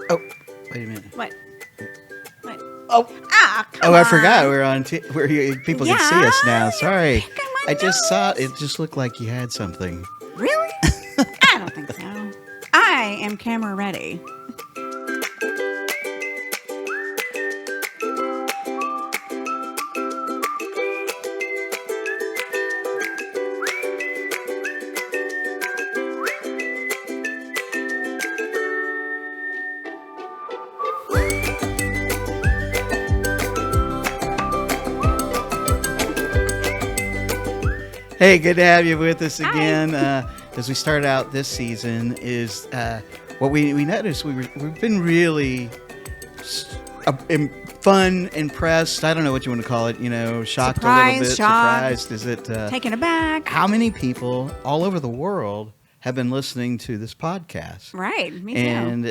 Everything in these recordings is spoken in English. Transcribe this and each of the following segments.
Oh, wait a minute. What? What? Oh, Come on. I forgot we're on where people can see us now. Sorry, Pick on my I just nose. saw it. Just looked like you had something. Really? I don't think so. I am camera ready. Hey, good to have you with us again. As we start out this season, is what we noticed we've been really fun, impressed. I don't know what you want to call it. You know, shocked a little bit, surprised. Is it taken aback? How many people all over the world have been listening to this podcast? Right, me too.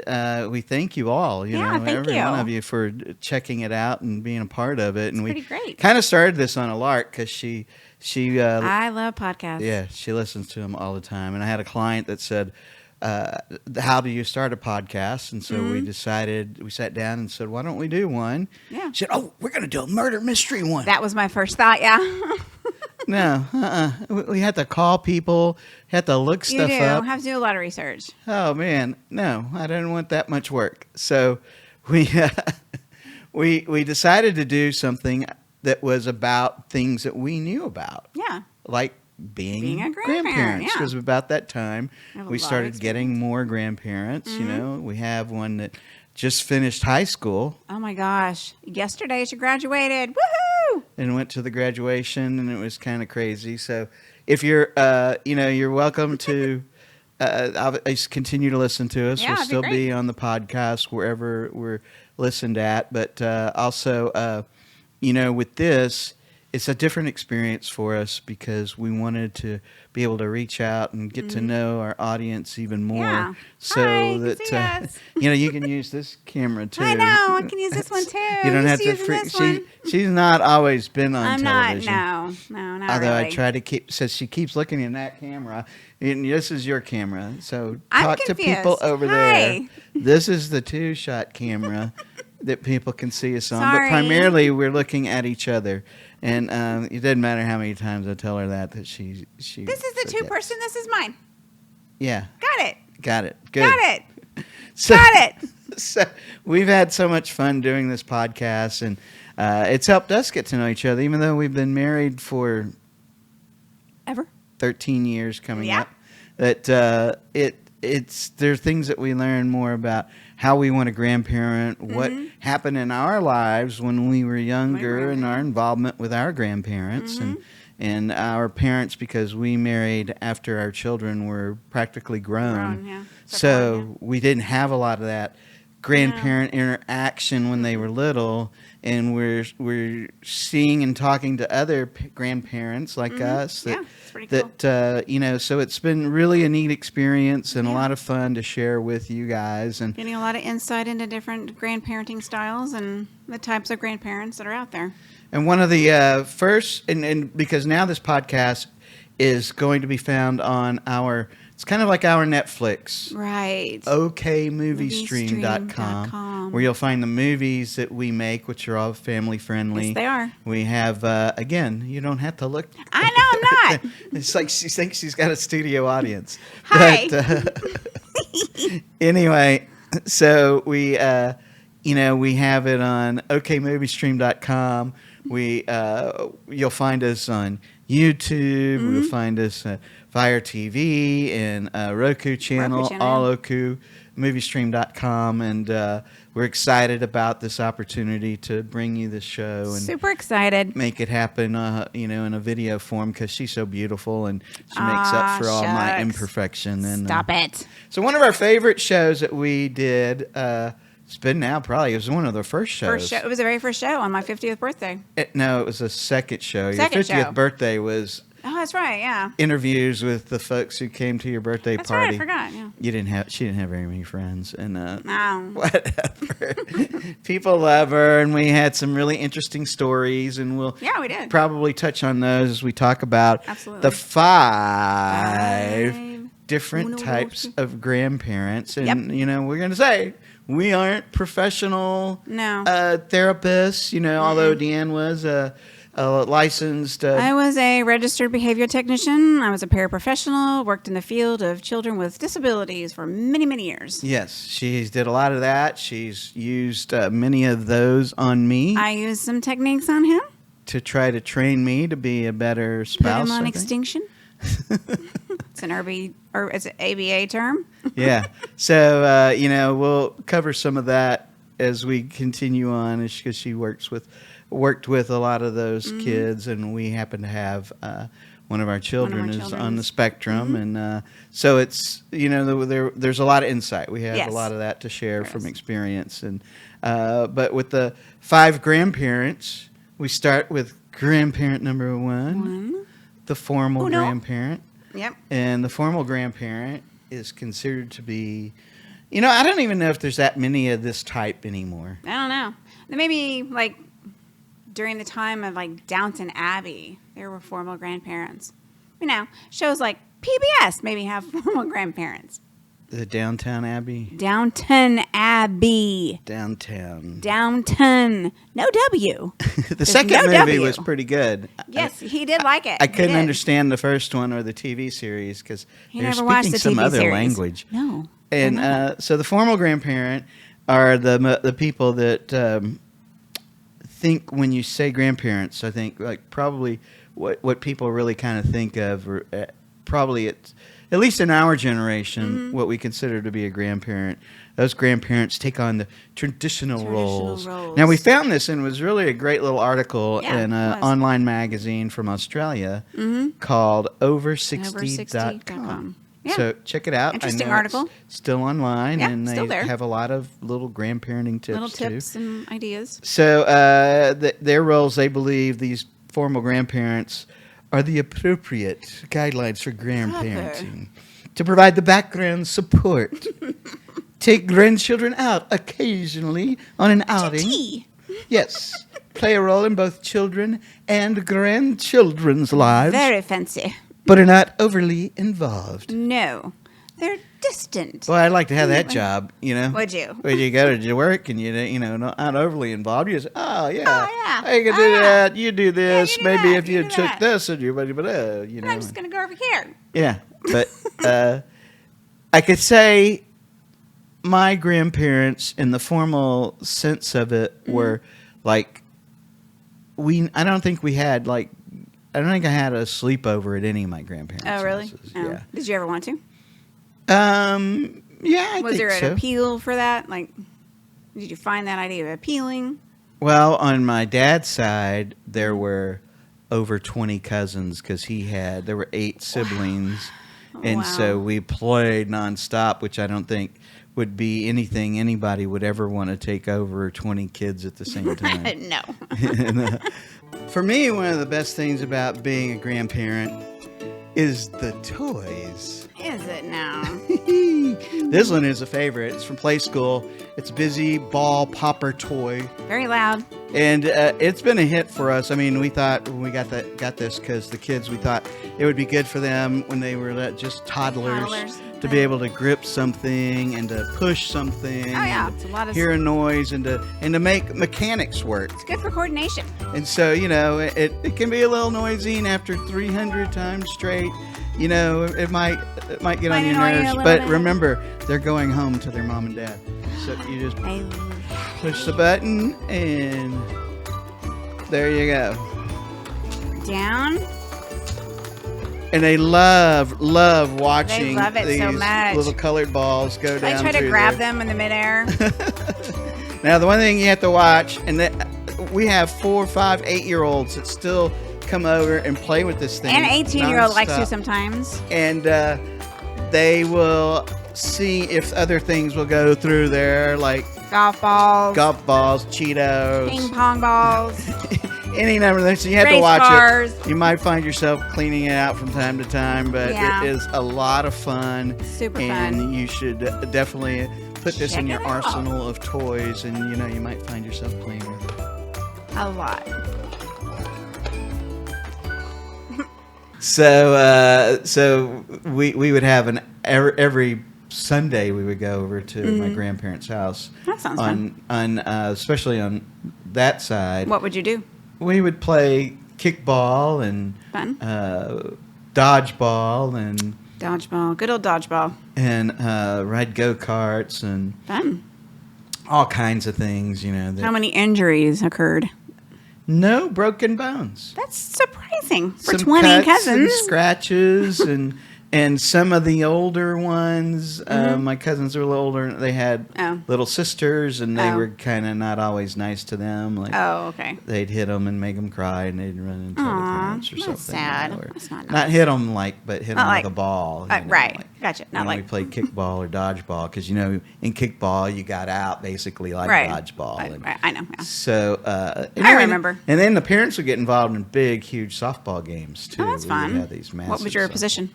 And we thank you all. You know, thank every you. one of you for checking it out and being a part of it. And It's pretty great. kind of started this on a lark because she I love podcasts. yeah, she listens to them all the time. And I had a client that said, how do you start a podcast? And so we sat down and said, why don't we do one? Yeah. She said, oh, we're going to do a murder mystery one. That was my first thought, yeah. No, we had to call people, had to look You stuff do. up. Have to do a lot of research. Oh, man, no, I didn't want that much work. So we decided to do something that was about things that we knew about. Yeah. Like being a grandparent, grandparents. yeah. Because about that time, I have a we lot of started experience. getting more grandparents. You know, we have one that just finished high school Oh my gosh. Yesterday she graduated. Woohoo! and went to the graduation, and it was kind of crazy. So if you're, you're welcome to continue to listen to us. Yeah, We'll it'd be still great. be on the podcast wherever we're listened at. But also, with this, it's a different experience for us because we wanted to be able to reach out and get to know our audience even more. Yeah. So Hi, that see us. you can use this camera too. I know. I can use this one too. You don't have Used to. using this one. She's not always been on I'm television. not. No, not Although really. I try to says she keeps looking in that camera. And this is your camera. So I'm talk to confused. people over Hi. there. This is the 2-shot camera that people can see us on. Sorry. But primarily we're looking at each other. And it doesn't matter how many times I tell her that she This is the forgets. 2-person. This is mine. Yeah. Got it. Got it. Good. Got it. So, Got it. So we've had so much fun doing this podcast, and it's helped us get to know each other, even though we've been married for Ever? 13 years coming Yeah. up. That there are things that we learn more about how we want to grandparent, what happened in our lives when we were younger, and our involvement with our grandparents and our parents, because we married after our children were practically grown. Yeah. So we didn't have a lot of that grandparent interaction when they were little, and we're seeing and talking to other grandparents like us that Yeah, it's pretty cool. that so it's been really a neat experience and a lot of fun to share with you guys. And Getting a lot of insight into different grandparenting styles and the types of grandparents that are out there. And one of the first, and because now this podcast is going to be found on it's kind of like our Netflix. Right. okmoviestream.com, where you'll find the movies that we make, which are all family friendly. Yes, they are. We have, again, you don't have to look. I know I'm not. It's like she thinks she's got a studio audience. Hi. But, anyway, so we have it on okmoviestream.com. You'll find us on YouTube. You'll find us Fire TV and Roku channel, all okmoviestream.com. And we're excited about this opportunity to bring you this show and Super excited. make it happen, in a video form, because she's so beautiful and she makes up for all my shucks. imperfection. And Stop it. So one of our favorite shows that we did, it's been now probably, it was one of the first shows. It was the very first show on my 50th birthday. No, it was a second show. Second Your 50th show. birthday was Oh, that's right. Yeah. interviews with the folks who came to your birthday That's party. right. I forgot. Yeah. She didn't have very many friends, and No. whatever. People love her, and we had some really interesting stories, and we'll Yeah, we did. probably touch on those as we talk about Absolutely. the 5 different types of grandparents, and Yep. we're going to say we aren't professional No. therapists. Although Deanne was a licensed. I was a registered behavior technician. I was a paraprofessional, worked in the field of children with disabilities for many, many years. Yes, she's did a lot of that. She's used many of those on me I used some techniques on him. to try to train me to be a better Put spouse. him on I think. extinction. It's an it's an ABA term. Yeah. So, we'll cover some of that as we continue on, because she worked with a lot of those kids, and we happen to have one of our children is on the spectrum, and so it's there's a lot of insight. We have Yes. a lot of that to share from experience, and but with the 5 grandparents, we start with grandparent number 1, the formal Uno. grandparent. Yep. And the formal grandparent is considered to be, I don't even know if there's that many of this type anymore. I don't know. Maybe like during the time of like Downton Abbey, there were formal grandparents. Shows like PBS maybe have formal grandparents. The Downtown Abbey? Downton Abbey. Downtown. Downton. No W. The second no movie W. was pretty good. Yes, he did like it. I He couldn't did. understand the first one or the TV series because He they're never watched speaking the some TV other series. language. No. And so the formal grandparent are the people that think when you say grandparents, I think like probably what people really kind of think of, or, probably it's at least in our generation, what we consider to be a grandparent. Those grandparents take on the traditional roles. Now we found this, and it was really a great little article in an online magazine from Australia called Over60.com. Yeah. So check it out. Interesting I know article. It's still online, Yeah, and still they there. have a lot of little grandparenting tips Little too. tips and ideas. So their roles, they believe these formal grandparents are the appropriate guidelines for grandparenting. To provide the background support. Take grandchildren out occasionally on an outing. Tea. Yes. Play a role in both children and grandchildren's lives, Very fancy. but are not overly involved. No. They're distant. Well, I'd like to have that job, Would you? Where you go to work and not overly involved. You just, oh yeah, I can do yeah. that. You do this. you do Maybe that, if you you do took that. this and you, but I'm just going to go over here. yeah. But I could say my grandparents, in the formal sense of it, were like I don't think I had a sleepover at any of my grandparents' Oh, really? houses. Oh. Yeah. Did you ever want to? Yeah, I Was think there an so. appeal for that? Like, did you find that idea appealing? Well, on my dad's side, there were over 20 cousins because there were 8 siblings. And Wow. so we played nonstop, which I don't think would be anything anybody would ever want to take over 20 kids at the same time. No. And, for me, one of the best things about being a grandparent is the toys. Is it now? This one is a favorite. It's from Play School. It's a busy ball popper toy. Very loud. And it's been a hit for us. I mean, we thought when we got this because the kids, we thought it would be good for them when they were just toddlers to be able to grip something and to push something. Oh, yeah. And It's a lot of... hear a noise and to make mechanics work. It's good for coordination. And so, it can be a little noisy, and after 300 times straight, it might get on your annoy you a nerves. little But bit. remember, they're going home to their mom and dad. So you just push the button, and there you go. Down. And they love watching love it these so much. little colored balls go down. I try to through grab there. them in the midair. Now, the one thing you have to watch, and we have 4, 5, 8-year-olds that still come over and play with this thing. And 18-year-old likes to nonstop. sometimes. And they will see if other things will go through there, like Golf balls. Cheetos, Ping pong balls. any number of things. So you have to Race watch cars. it. You might find yourself cleaning it out from time to time, but Yeah. it is a lot of fun. Super and fun. you should definitely put this in Check your it out. arsenal of toys, and you might find yourself playing with it. A lot. So we would have every Sunday we would go over to my grandparents' house. That sounds fun. Especially on that side. What would you do? We would play kickball and Fun. Dodgeball and Dodgeball. Good old dodgeball. ride go-karts and Fun. all kinds of things, How many injuries occurred? No broken bones. That's surprising for Some 20 cuts cousins. and scratches and some of the older ones, my cousins were a little older. They had little sisters, and they were kind of not always nice to them. Like, okay. they'd hit them and make them cry, and they'd run into the parents or that's something. sad. Or That's not not nice. hit them but hit them like- with a ball. right. Gotcha. Not And like we played kickball or dodgeball because in kickball you got out basically like right. dodgeball. I know. Yeah. So I remember. And then the parents would get involved in big, huge softball games too. Oh, that's We fun. would have these massive What was your softball- position?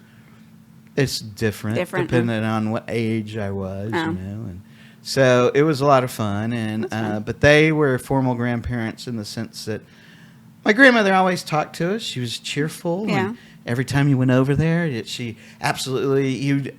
It's different Different, depending on what age I was, Oh. and so it was a lot of fun. And but they were formal grandparents in the sense that my grandmother always talked to us. She was cheerful. Yeah. And every time you went over there, she absolutely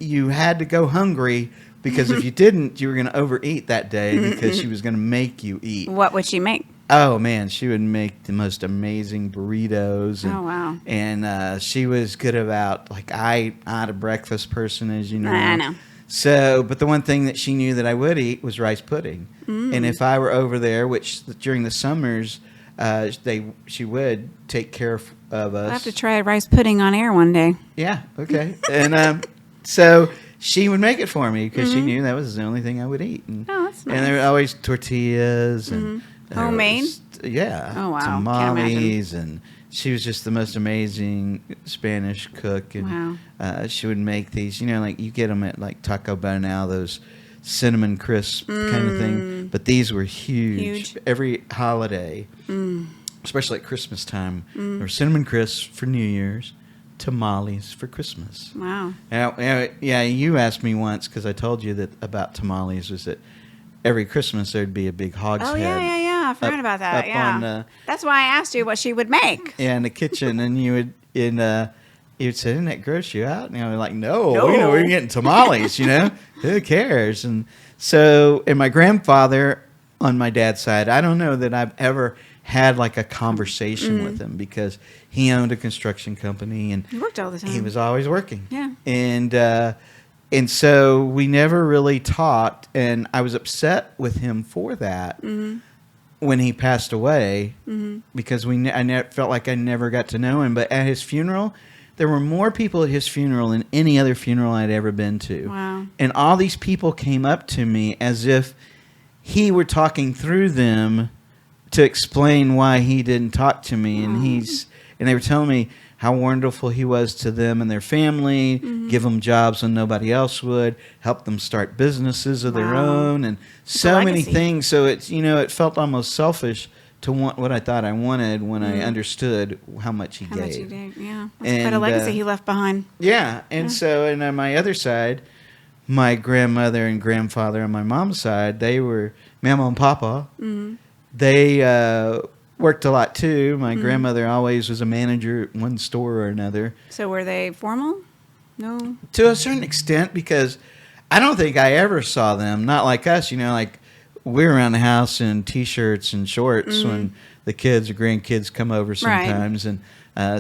you had to go hungry because if you didn't, you were going to overeat that day because she was going to make you eat. What would she make? Oh man, she would make the most amazing burritos. And, Oh, wow. And she was good about I'm not a breakfast person, as you know. I know. So, but the one thing that she knew that I would eat was rice pudding. Mm. And if I were over there, which during the summers, she would take care of us. I'll have to try rice pudding on air one day. Yeah. Okay. And so she would make it for me because she knew that was the only thing I would eat. And, Oh, that's And there were nice. always tortillas and there Homemade? was- yeah. Oh, wow. Can't Tamales, and she was just the most amazing Spanish cook. And she would make these, like you get them at like Taco Bell now, those cinnamon crisp kind of thing. But these were huge. Every holiday, especially at Christmas time, there were cinnamon crisps for New Year's, tamales for Christmas. Wow. Yeah, you asked me once because I told you that about tamales was that every Christmas there'd be a big hog's Oh, head. yeah. I forgot about that. up Yeah. on, That's why I asked you what she would make. in the kitchen, and you'd say, "Didn't that gross you out?" And I was like, "No, No. we're getting tamales. Who cares?" And so, and my grandfather on my dad's side, I don't know that I've ever had like a conversation with him because he owned a construction company and He worked all the time. he was always working. Yeah. And so we never really talked, and I was upset with him for that when he passed away because I felt like I never got to know him. But at his funeral, there were more people at his funeral than any other funeral I'd ever been to. Wow. And all these people came up to me as if he were talking through them to explain why he didn't talk to me, and they were telling me how wonderful he was to them and their family, give them jobs when nobody else would, help them start businesses of their own, and so many legacy. things. So it's it felt almost selfish to want what I thought I wanted when I understood how much he How gave. much you did. Yeah. That's And, quite a legacy he left behind. Yeah, and so and on my other side, my grandmother and grandfather on my mom's side, they were Mama and Papa. They worked a lot too. My grandmother always was a manager at one store or another. So were they formal? No. To a certain extent, because I don't think I ever saw them, not like us, like we're around the house in T-shirts and shorts when the kids or grandkids come over sometimes. And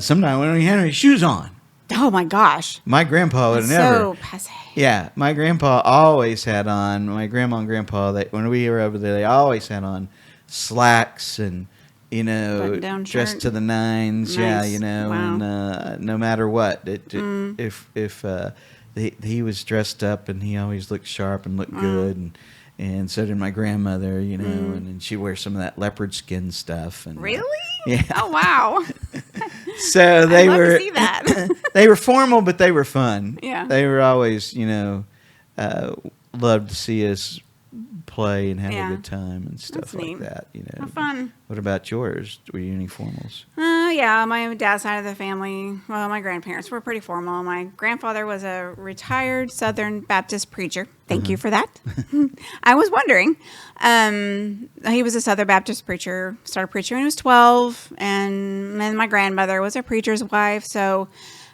sometimes we don't even have any shoes on. Oh my gosh. My grandpa would That's never. so passe. Yeah, my grandpa always had on, my grandma and grandpa, when we were over there, they always had on slacks and, Button-down dressed shirt. to the nines. Nice. Yeah, Wow. and no matter what, if he was dressed up and he always looked sharp and looked good, and so did my grandmother, and then she wears some of that leopard skin stuff. And Really? yeah. Oh wow. So they I'd love were to see that. they were formal, but they were fun. Yeah. They were always, loved to see us play and have Yeah. a good time and stuff That's like neat. that. How fun. What about yours? Were you any formals? Yeah, my dad's side of the family, well, my grandparents were pretty formal. My grandfather was a retired Southern Baptist preacher. Thank you for that. I was wondering. He was a Southern Baptist preacher, started preaching when he was 12, and then my grandmother was a preacher's wife, so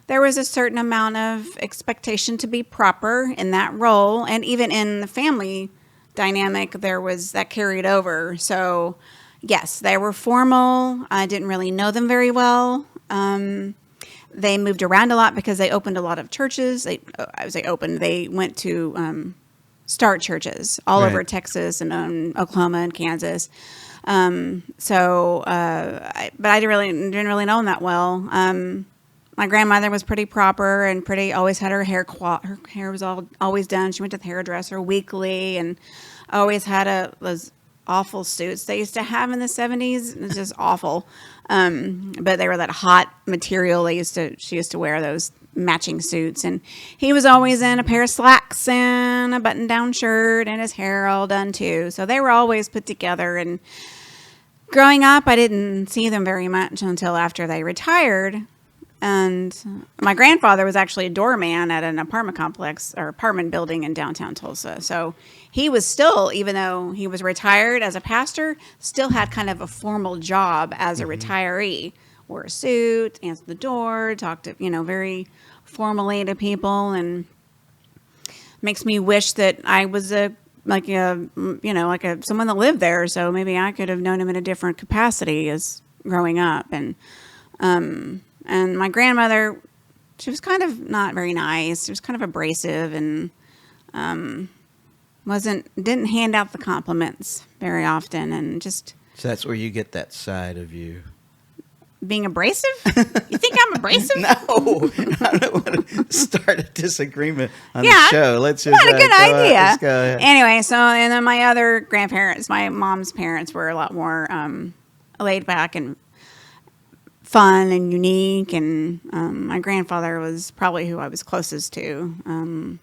there was a certain amount of expectation to be proper in that role. And even in the family dynamic, there was that carried over. So, yes, they were formal. I didn't really know them very well. They moved around a lot because they opened a lot of churches. They went to start churches all Right. over Texas and Oklahoma and Kansas. But I didn't really know them that well. My grandmother was pretty proper and always had her hair her hair was always done. She went to the hairdresser weekly and always had those awful suits they used to have in the 70s. It was just awful. But they were that hot material. She used to wear those matching suits, and he was always in a pair of slacks and a button-down shirt and his hair all done too. So they were always put together. And growing up, I didn't see them very much until after they retired. And my grandfather was actually a doorman at an apartment complex or apartment building in downtown Tulsa. So he was still, even though he was retired as a pastor, still had kind of a formal job as a retiree. Wore a suit, answered the door, talked to, very formally to people, and makes me wish that I was someone that lived there. So maybe I could have known him in a different capacity as growing up. And my grandmother, she was kind of not very nice. She was kind of abrasive and didn't hand out the compliments very often, and just. So that's where you get that side of you. Being abrasive? You think I'm abrasive? No, I don't want to start a disagreement on the Yeah, show. Let's just What a good idea. Let's go ahead. Anyway, and then my other grandparents, my mom's parents, were a lot more laid back and fun and unique. And my grandfather was probably who I was closest to.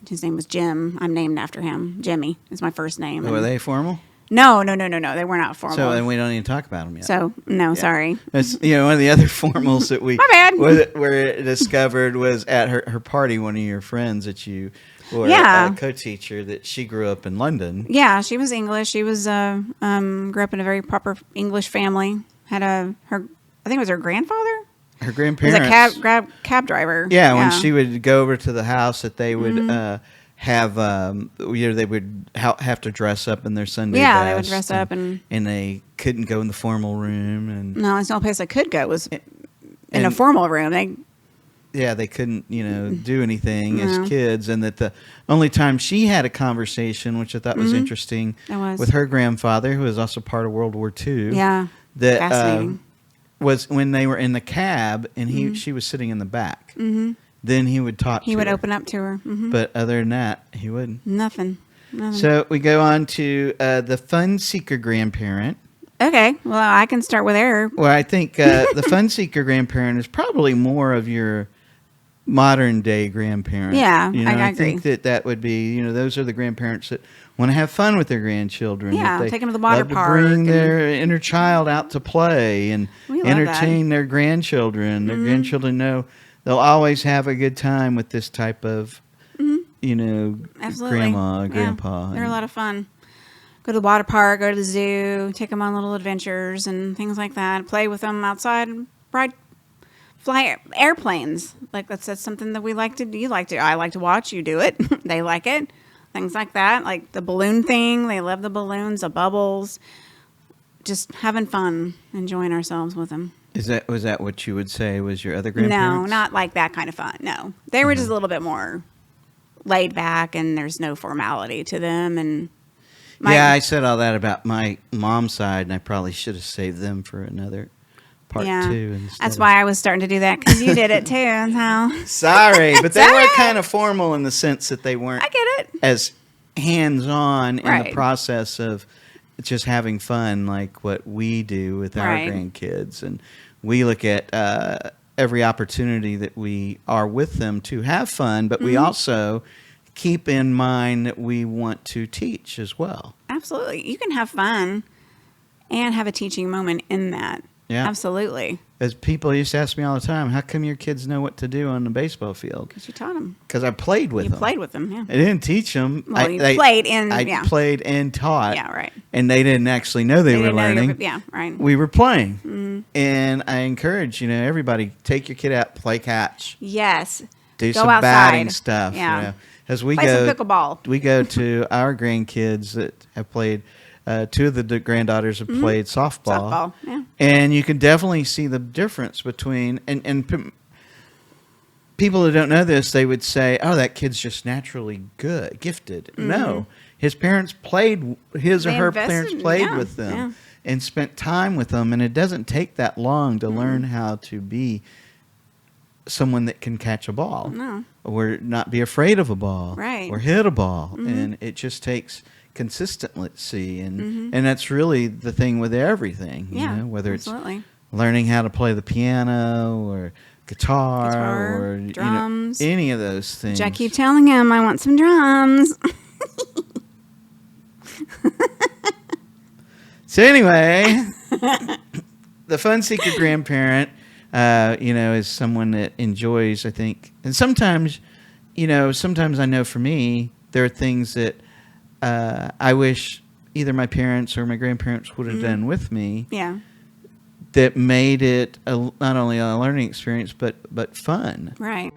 His name was Jim. I'm named after him. Jimmy is my first name. Were they formal? No. They were not formal. So, and we don't even talk about them yet. So, no, sorry. That's, one of the other formals that we My bad. were discovered was at her party. One of your friends that you were a co-teacher, that she grew up in London. Yeah, she was English. She was grew up in a very proper English family. Had I think it was her grandfather. Her grandparents was a cab driver. Yeah, when she would go over to the house, that they would have they would have to dress up in their Sunday best. They would dress up and they couldn't go in the formal room. And no, it's the only place I could go was in a formal room. They couldn't do anything as kids, and that the only time she had a conversation, which I thought was interesting, with her grandfather, who was also part of World War II. Yeah, that fascinating. Was when they were in the cab and she was sitting in the back. Mm-hmm. Then he would talk to her. He would open up to her. Mm-hmm. But other than that, he wouldn't. Nothing. So we go on to the fun seeker grandparent. Okay. Well, I can start with her. Well, I think the fun seeker grandparent is probably more of your modern day grandparent. Yeah, I agree. I think that would be, those are the grandparents that want to have fun with their grandchildren. Yeah, they take them to the water love to park. Bring their inner child out to play and entertain that. their grandchildren. Their grandchildren know they'll always have a good time with this type of, Absolutely. grandma, grandpa. They're a lot of fun. Go to the water park, go to the zoo, take them on little adventures and things like that. Play with them outside, fly airplanes. Like that's something that we like to do. I like to watch you do it. They like it. Things like that. Like the balloon thing. They love the balloons, the bubbles. Just having fun, enjoying ourselves with them. Was that what you would say was your other grandparents? No, not like that kind of fun. No. They were just a little bit more laid back, and there's no formality to them. And I said all that about my mom's side, and I probably should have saved them for another part two. That's why I was starting to do that, because you did it too. So. Sorry, but they were kind of formal in the sense that they weren't I get it. as hands-on in the process of just having fun like what we do with our grandkids. And we look at every opportunity that we are with them to have fun, but we also keep in mind that we want to teach as well. Absolutely. You can have fun and have a teaching moment in that. Yeah. Absolutely. As people used to ask me all the time, how come your kids know what to do on the baseball field? Because you taught them. Because I played with them. You played with them, yeah. I didn't teach them. Well, you played and, I played and taught. Yeah, right. And they didn't actually know they were learning. Yeah, right. We were playing. And I encourage, everybody, take your kid out, play catch. Yes. Do Go some outside. batting stuff. Yeah. As Play some pickleball. we go to our grandkids that have played. Two of the granddaughters have played softball. Softball, yeah. And you can definitely see the difference between people who don't know this, they would say, "Oh, that kid's just naturally gifted." No, his parents played. His or her parents played with them and spent time with them, and it doesn't take that long to learn how to be someone that can catch a ball, or not be afraid of a ball, right, or hit a ball, and it just takes consistency, and that's really the thing with everything. Whether absolutely. It's learning how to play the piano or guitar or drums, any of those things. I keep telling him I want some drums. So anyway, the fun seeker grandparent, is someone that enjoys, I think, and sometimes I know for me, there are things that I wish either my parents or my grandparents would have done with me. Yeah. That made it not only a learning experience, but fun. Right.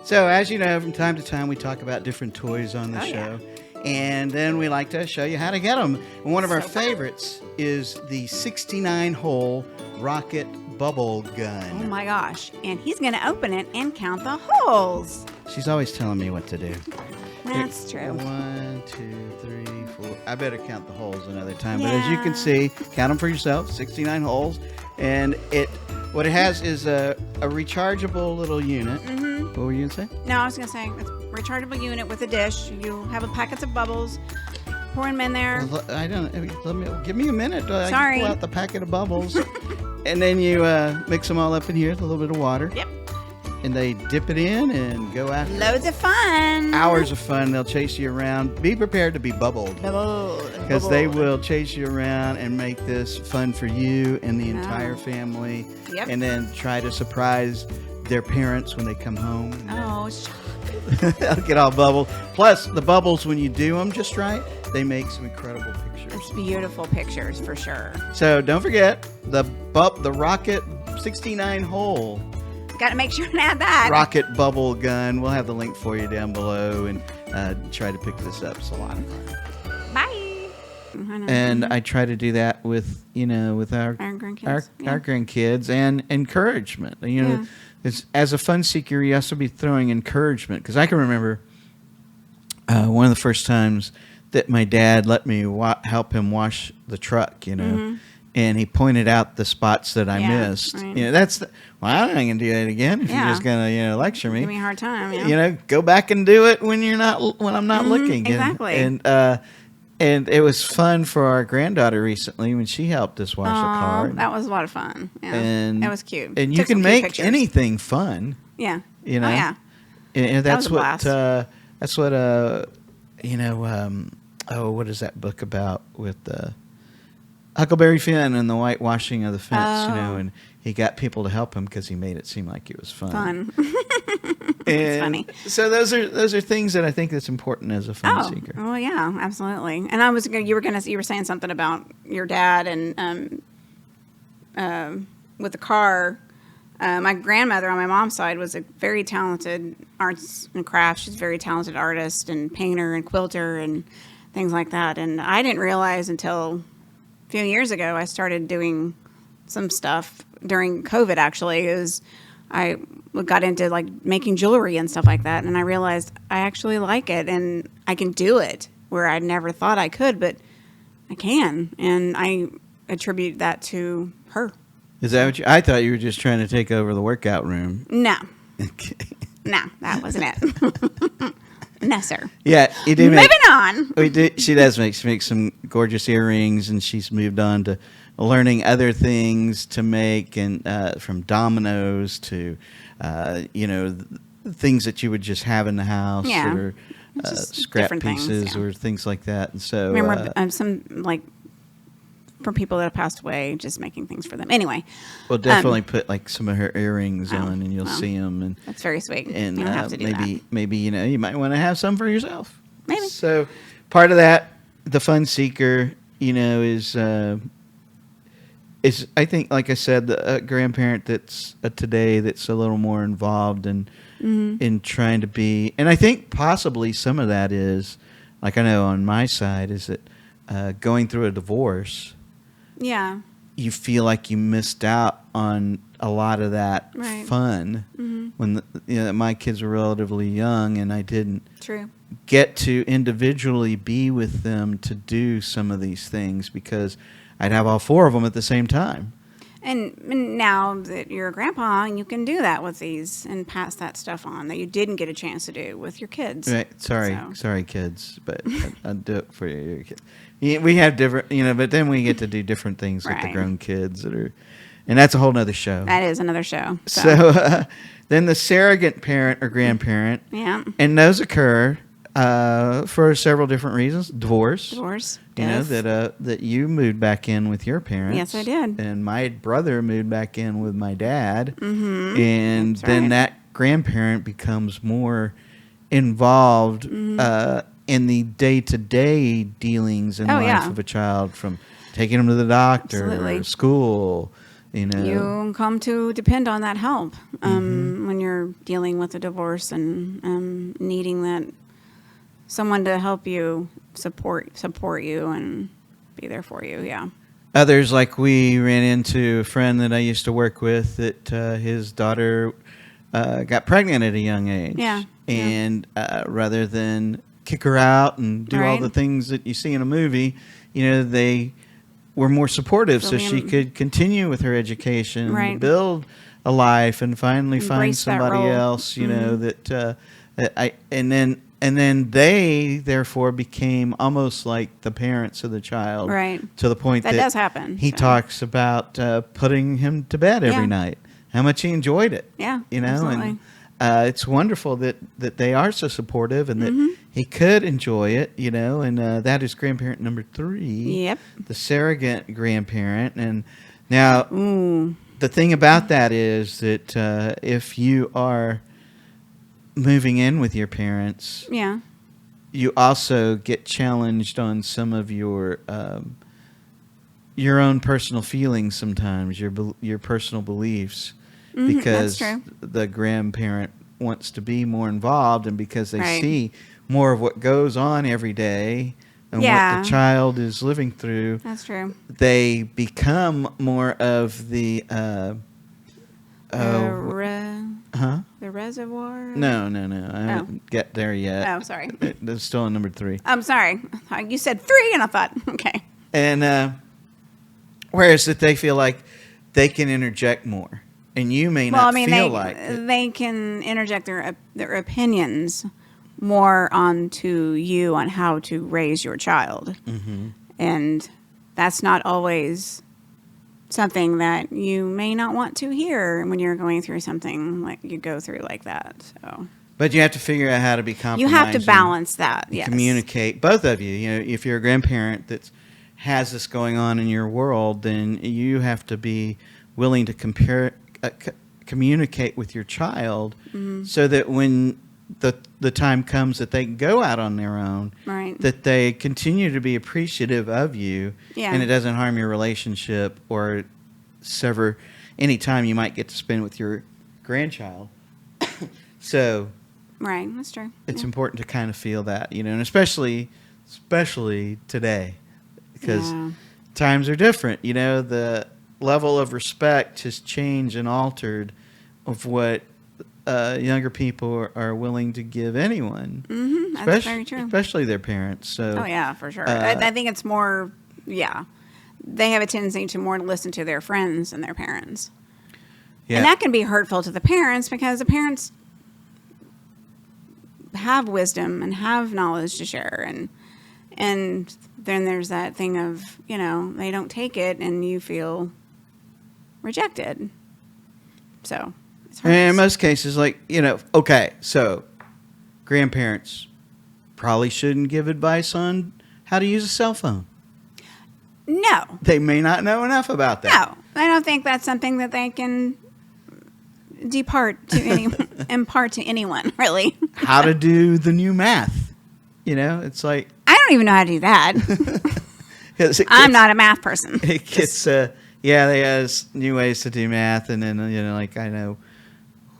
So as you know, from time to time, we talk about different toys on the show. Yeah. And then we like to show you how to get them. And one of our favorites is the 69-hole rocket bubble gun. Oh my gosh. And he's going to open it and count the holes. She's always telling me what to do. That's true. 1, 2, 3, 4. I better count the holes another time. But as you can see, count them for yourself, 69 holes. And what it has is a rechargeable little unit. What were you going to say? No, I was going to say it's a rechargeable unit with a dish. You have a packets of bubbles. Pour them in there. Well, give me a minute. Sorry. I can pull out the packet of bubbles. And then you mix them all up in here with a little bit of water. Yep. And they dip it in and go after Loads of fun. Hours of fun. They'll chase you around. Be prepared to be bubbled. Because they will chase you around and make this fun for you and the entire family. Yep. And then try to surprise their parents when they come home. Oh, They'll get all bubbled. Plus, the bubbles, when you do them just right, they make some incredible pictures. It's beautiful pictures for sure. So don't forget the Rocket 69 hole. Got to make sure and add that. Rocket bubble gun. We'll have the link for you down below, and try to pick this up. It's a lot of fun. Bye. And I try to do that with our grandkids, our grandkids, and encouragement. As a fun seeker, you also be throwing encouragement, because I can remember one of the first times that my dad let me help him wash the truck. And he pointed out the spots that I missed. Right. I'm not going to do that again if you're just going to, lecture me. Give me a hard time. Go back and do it when I'm not looking. Exactly. And it was fun for our granddaughter recently when she helped us wash the car. That was a lot of fun. Yeah. And that was cute. And you can make anything fun. Yeah. Oh, yeah. And that's what what is that book about with Huckleberry Finn and the whitewashing of the fence, and he got people to help him because he made it seem like it was fun. It's funny. So those are things that I think that's important as a fun seeker. Oh, yeah, absolutely. And you were saying something about your dad and with the car. My grandmother on my mom's side was a very talented arts and crafts. She's a very talented artist and painter and quilter and things like that. And I didn't realize until a few years ago I started doing some stuff during COVID. Actually, I got into like making jewelry and stuff like that, and I realized I actually like it and I can do it where I never thought I could, but I can, and I attribute that to her. Is that what I thought you were just trying to take over the workout room? No. Okay. No, that wasn't it. No, sir. Yeah, you do. Moving on. She does make some gorgeous earrings, and she's moved on to learning other things to make, and from dominoes to things that you would just have in the house, or scrap pieces or things like that. And so, I remember some like from people that have passed away, just making things for them. Anyway, we'll definitely put like some of her earrings on, and you'll see them. And that's very sweet. And you don't have to do maybe you might want to have some for yourself. Maybe. So part of that, the fun seeker, is I think, like I said, a grandparent that's today that's a little more involved in trying to be, and I think possibly some of that is, like I know on my side, is that going through a divorce, Yeah. you feel like you missed out on a lot of that Right. fun when my kids were relatively young, and I didn't True. get to individually be with them to do some of these things because I'd have all four of them at the same time. And now that you're a grandpa, you can do that with these and pass that stuff on that you didn't get a chance to do with your kids. Right. Sorry, So. kids, but I'll do it for you. Your kids. Yeah, we have different, but then we get to do different things with the Right. grown kids and that's a whole nother show. That is another show. So then the surrogate parent or grandparent, Yeah. and those occur for several different reasons. Divorce. Death. That you moved back in with your parents. Yes, I did. And my brother moved back in with my dad. Mm-hmm. And That's then right. that grandparent becomes more involved in the day-to-day dealings in Oh, life yeah. of a child, from taking them to the doctor, Absolutely. school, You come to depend on that help when you're dealing with a divorce and needing that someone to help you support you and be there for you. Yeah. Others, like we ran into a friend that I used to work with that his daughter got pregnant at a young age. Yeah. And rather than kick her out and do all Right. the things that you see in a movie, they were more supportive so she could continue with her education, Right. build a life, and finally find Embrace that somebody role. else, and then they therefore became almost like the parents of the child, Right. to the point That that does happen, He so. talks about putting him to bed every Yeah. night, how much he enjoyed it. Yeah, And absolutely. it's wonderful that they are so supportive and that Mm-hmm. he could enjoy it, and that is grandparent number 3. Yep. The surrogate grandparent. And now Ooh. the thing about that is that if you are moving in with your parents, Yeah. you also get challenged on some of your own personal feelings sometimes, your personal beliefs, because that's true. the grandparent wants to be more involved, and because they Right. see more of what goes on every day and Yeah. what the child is living through, That's true. they become more of the huh? The reservoir. No, I haven't get there yet. Oh, sorry. That's still on number 3. I'm sorry. You said 3, and I thought, okay. And whereas that they feel like they can interject more, and you may not feel like it. they can interject their opinions more onto you on how to raise your child, and that's not always something that you may not want to hear when you're going through something like you go through like that. So, But you have to figure out how to be you compromising. have to balance that. and Yes. communicate. Both of you. If you're a grandparent that has this going on in your world, then you have to be willing to communicate with your child, so that when the time comes that they can go out on their own, Right. that they continue to be appreciative of you, Yeah. and it doesn't harm your relationship or sever any time you might get to spend with your grandchild. So Right. That's true. it's important to kind of feel that, and especially today, because Yeah. times are different. The level of respect has changed and altered of what younger people are willing to give anyone, That's very true. especially their parents. So Oh yeah, for sure. I think it's more. Yeah, they have a tendency to more listen to their friends than their parents, yeah. and that can be hurtful to the parents because the parents have wisdom and have knowledge to share, and then there's that thing of they don't take it and you feel rejected. So it's hard. And in most cases, okay, so grandparents probably shouldn't give advice on how to use a cell phone. No, They may not know enough about that. no, I don't think that's something that they can impart to anyone, really. How to do the new math. It's like, I don't even know how to do that. 'cause I'm not a math person. it gets Yeah, they has new ways to do math, and then like I know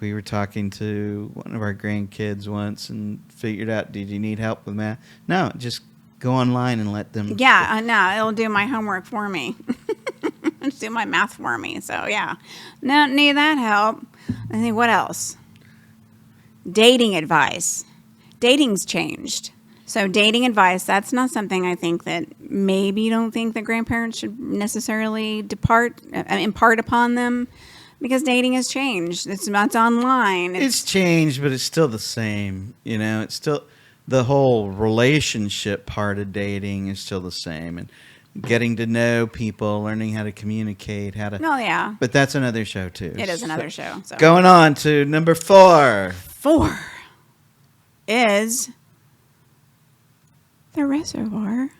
we were talking to one of our grandkids once and figured out, did you need help with math? No, just go online and let them. Yeah, I know. It'll do my homework for me. It'll do my math for me. So, yeah. No, need that help. I think, what else? Dating advice. Dating's changed. So, dating advice, that's not something I think that maybe you don't think that grandparents should necessarily impart upon them, because dating has changed. It's online. It's changed, but it's still the same. It's still the whole relationship part of dating is still the same, and getting to know people, learning how to communicate, how to. Oh, yeah. But that's another show too. It is another show. So. Going on to number 4. 4 is the reservoir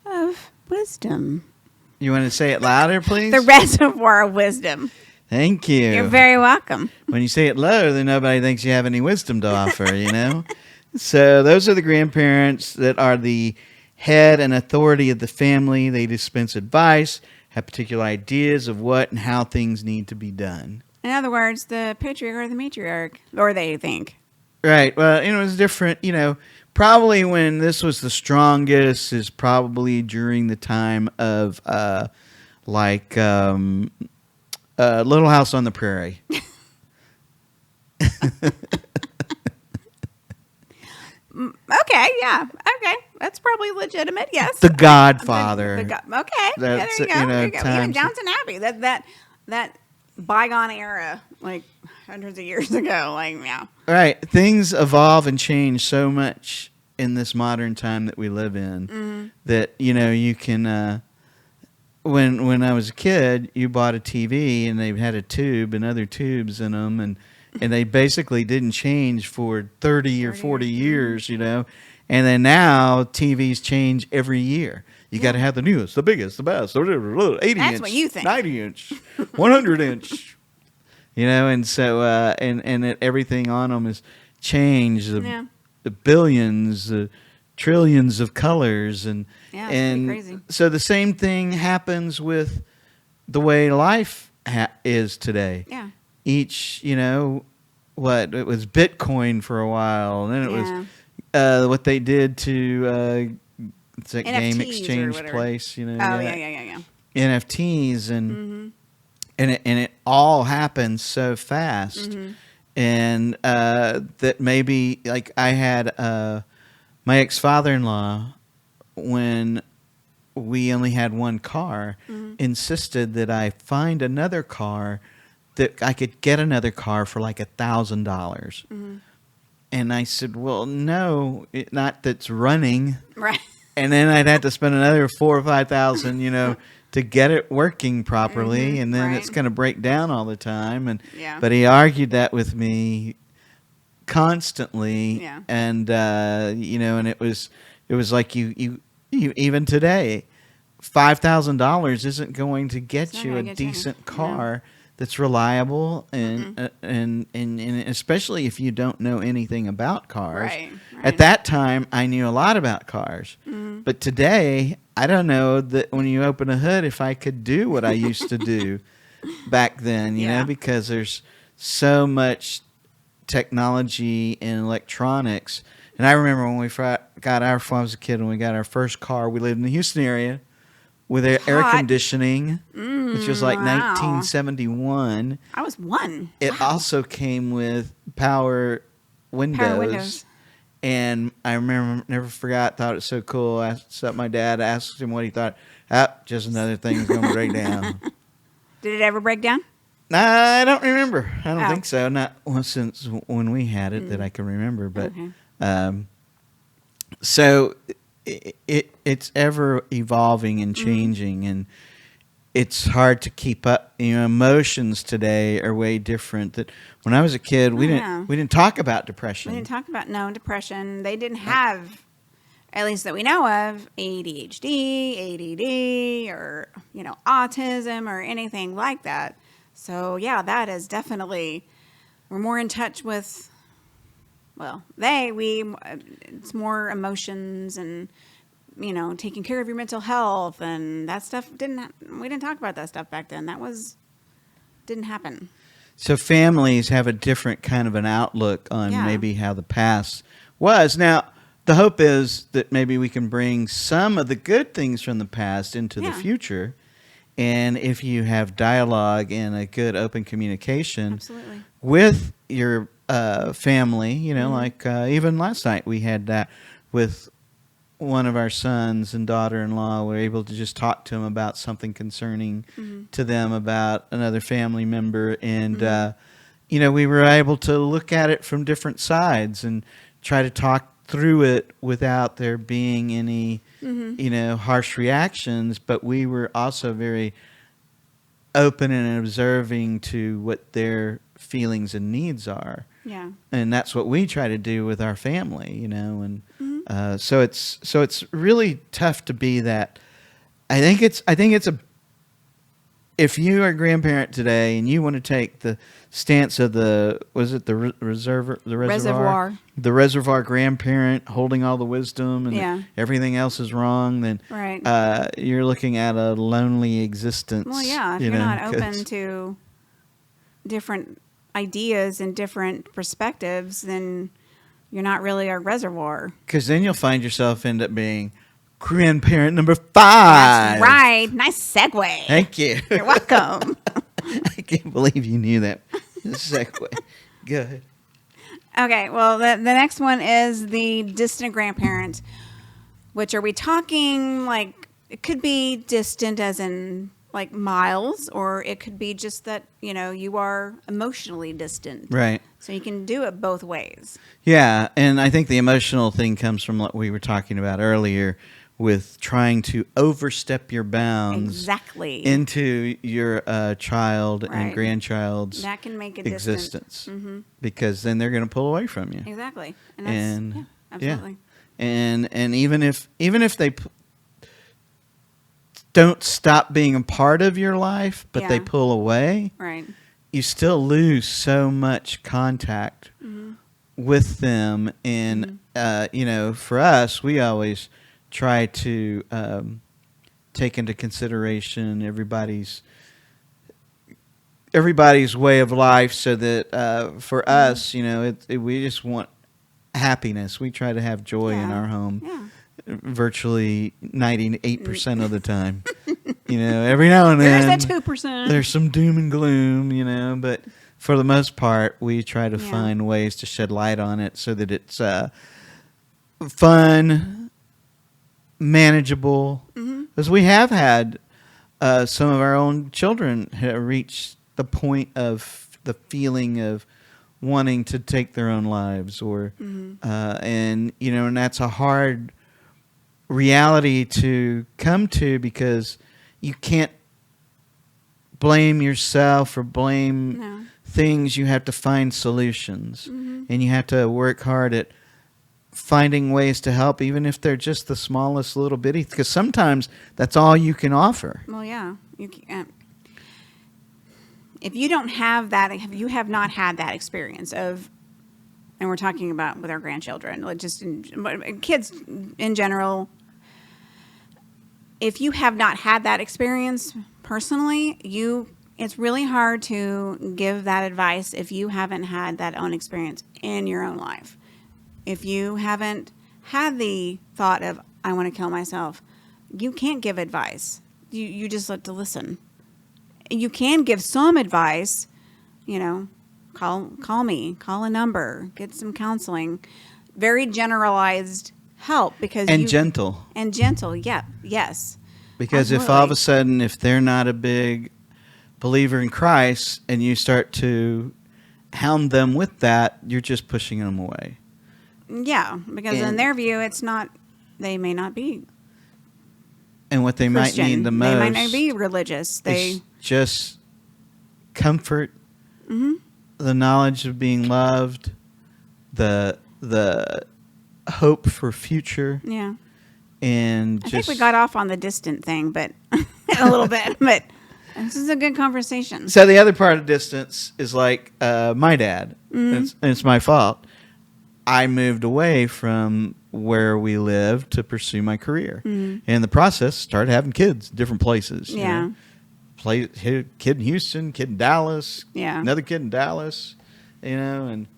of wisdom. You want to say it louder, please? The reservoir of wisdom. Thank you. You're very welcome. When you say it low, then nobody thinks you have any wisdom to offer, So those are the grandparents that are the head and authority of the family. They dispense advice, have particular ideas of what and how things need to be done. In other words, the patriarch or the matriarch, or they think. Right. Well, it's different. Probably when this was the strongest is probably during the time of Little House on the Prairie. Okay, yeah. Okay. That's probably legitimate, yes. The Godfather. Okay. That's, there you go. There you go. Even times- Downton Abbey. That bygone era, like hundreds of years ago. Like, yeah. Right. Things evolve and change so much in this modern time that we live in that, you can... When I was a kid, you bought a TV and they had a tube and other tubes in them, and they basically didn't change for 30 or 40 years, And then now TVs change every year. You got to have the newest, the biggest, the best, 80 That's inch, what you think. 90 inch, 100 inch. And so everything on them is changed. The billions, trillions of colors, and pretty crazy. So the same thing happens with the way life is today. Yeah. Each, it was Bitcoin for a while, and then it was what they did to it's that NFTs game exchange place, Yeah. NFTs, and it all happens so fast, and that maybe like I had my ex-father-in-law, when we only had one car, insisted that I find another car, that I could get another car for like $1,000. And I said, well, no, not that's running. Right. And then I'd have to spend another $4,000 or $5,000, to get it working properly. And then it's going to break down all the time. But he argued that with me constantly. Yeah. And, and it was like you even today, $5,000 isn't going to get you a decent car that's reliable, and especially if you don't know anything about cars. Right. At that time, I knew a lot about cars, but today I don't know that when you open a hood if I could do what I used to do back then. Because there's so much technology and electronics. And I remember when we got I was a kid, when we got our first car, we lived in the Houston area with air conditioning, which was like 1971. I was 1. It also came with power windows. And I remember, never forgot, thought it was so cool. I asked my dad, asked him what he thought. Just another thing that's going to break down. Did it ever break down? Nah, I don't remember. I don't think so. Not since when we had it that I can remember. But so it's ever evolving and changing, and it's hard to keep up. Emotions today are way different. That when I was a kid, we didn't talk about depression. We didn't talk about depression. They didn't have, at least that we know of, ADHD, ADD, or autism or anything like that. So that is definitely, we're more in touch with. Well, it's more emotions and taking care of your mental health and that stuff we didn't talk about that stuff back then. Didn't happen. So families have a different kind of an outlook on maybe how the past was. Now, the hope is that maybe we can bring some of the good things from the past into the future. And if you have dialogue and a good open communication Absolutely. with your family, like even last night we had that with one of our sons and daughter-in-law. We were able to just talk to them about something concerning to them about another family member. And, we were able to look at it from different sides and try to talk through it without there being any, harsh reactions. But we were also very open and observing to what their feelings and needs are. Yeah. And that's what we try to do with our family, and so it's really tough to be that. I think it's if you are a grandparent today and you want to take the stance of the reservoir grandparent holding all the wisdom and everything else is wrong, then you're looking at a lonely existence. Well, yeah, if you're not open to different ideas and different perspectives, then you're not really a reservoir. Because then you'll find yourself end up being grandparent number 5. That's right. Nice segue. Thank you. You're welcome. I can't believe you knew that segue. Good. Okay, well, the next one is the distant grandparent, which are we talking like it could be distant as in like miles, or it could be just that, you are emotionally distant. Right. So you can do it both ways. Yeah, and I think the emotional thing comes from what we were talking about earlier with trying to overstep your bounds into your child and grandchild's that can make a existence. Because then they're going to pull away from you. Exactly. And that's, absolutely. And even if they don't stop being a part of your life, but they pull away, right, you still lose so much contact with them. And, for us, we always try to take into consideration everybody's way of life, so that for us, we just want happiness. We try to have joy in our home. Virtually 98% of the time. Every now and then there's that 2%. There's some doom and gloom, but for the most part, we try to find ways to shed light on it so that it's fun, manageable. Because we have had some of our own children have reached the point of the feeling of wanting to take their own lives, or and that's a hard reality to come to, because you can't blame yourself or blame things. You have to find solutions, and you have to work hard at finding ways to help, even if they're just the smallest little bitty, because sometimes that's all you can offer. Well, yeah, you can't. If you don't have that, if you have not had that experience of, and we're talking about with our grandchildren, like just kids in general, if you have not had that experience personally, it's really hard to give that advice if you haven't had that own experience in your own life. If you haven't had the thought of, I want to kill myself, you can't give advice. You just have to listen. You can give some advice, call me, call a number, get some counseling, very generalized help, because gentle. Yeah. Yes. Because absolutely. If all of a sudden, if they're not a big believer in Christ and you start to hound them with that, you're just pushing them away. Yeah, because in their view, they may not be. And what they Christian. might need the most, they might not be religious. Is just comfort, the knowledge of being loved, the hope for future. Yeah. And I think we got off on the distant thing, but a little bit. But this is a good conversation. So the other part of distance is like my dad. And it's my fault. I moved away from where we live to pursue my career. And in the process, started having kids, different places. you Yeah. know. Kid in Houston, kid in Dallas, Yeah. another kid in Dallas, and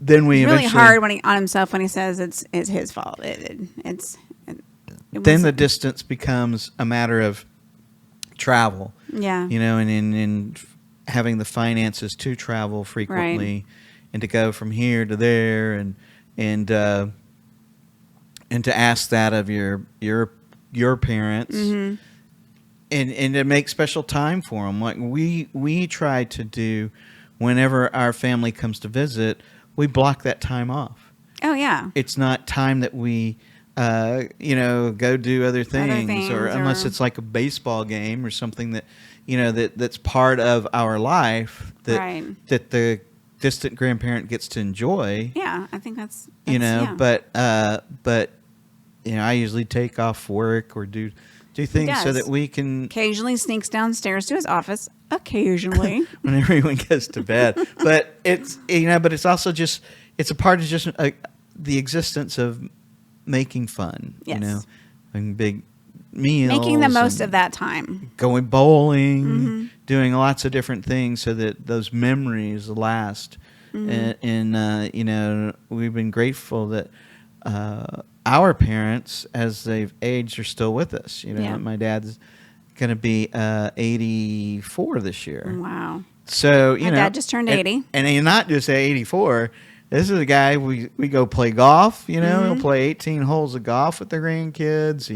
then we It's really eventually, hard on himself when he says it's his fault. then the distance becomes a matter of travel, yeah. and in having the finances to travel frequently and to go from here to there and to ask that of your parents. And to make special time for them. Like we try to do whenever our family comes to visit, we block that time off. Oh yeah. It's not time that we, go do other things, or unless it's like a baseball game or something that, that's part of our life that the distant grandparent gets to enjoy. Yeah, I think that's Yeah. But I usually take off work or do things so that we can occasionally sneaks downstairs to his office occasionally when everyone goes to bed. But it's but it's also just it's a part of just the existence of making fun. Yes. Having big meals, making the most of that time, going bowling, doing lots of different things so that those memories last. And we've been grateful that our parents, as they've aged, are still with us. My dad's going to be 84 this year. Wow. So, My dad just turned 80. And he's not just 84. This is a guy we go play golf. He'll play 18 holes of golf with the grandkids.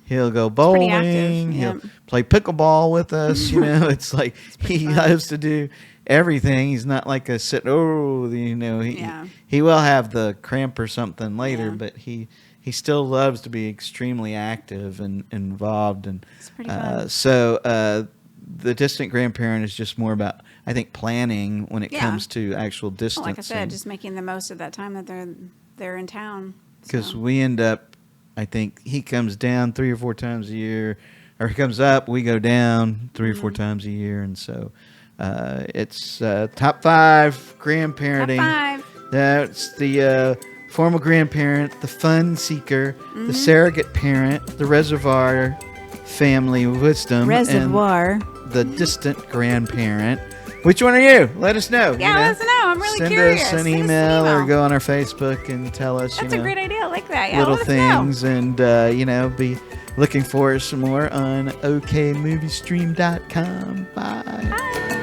He'll go bowling. active. He'll play pickleball with us. It's like he loves to do everything. He's not like a sit. He will have the cramp or something later, but he still loves to be extremely active and involved. And it's pretty fun. So the distant grandparent is just more about, I think, planning when it comes to actual distance. Like I said, just making the most of that time that they're in town. Because we end up, I think he comes down 3 or 4 times a year, or he comes up, we go down 3 or 4 times a year, and so it's top 5 grandparenting. Top 5. That's the formal grandparent, the fun seeker, the surrogate parent, the reservoir family wisdom, Reservoir. and the distant grandparent. Which one are you? Let us know. Yeah, let us know. I'm really curious. Send us an email or go on our Facebook and tell us. That's a great idea. I like that. Yeah, little let us things, know. and be looking for some more on okmoviestream.com. Bye. Bye.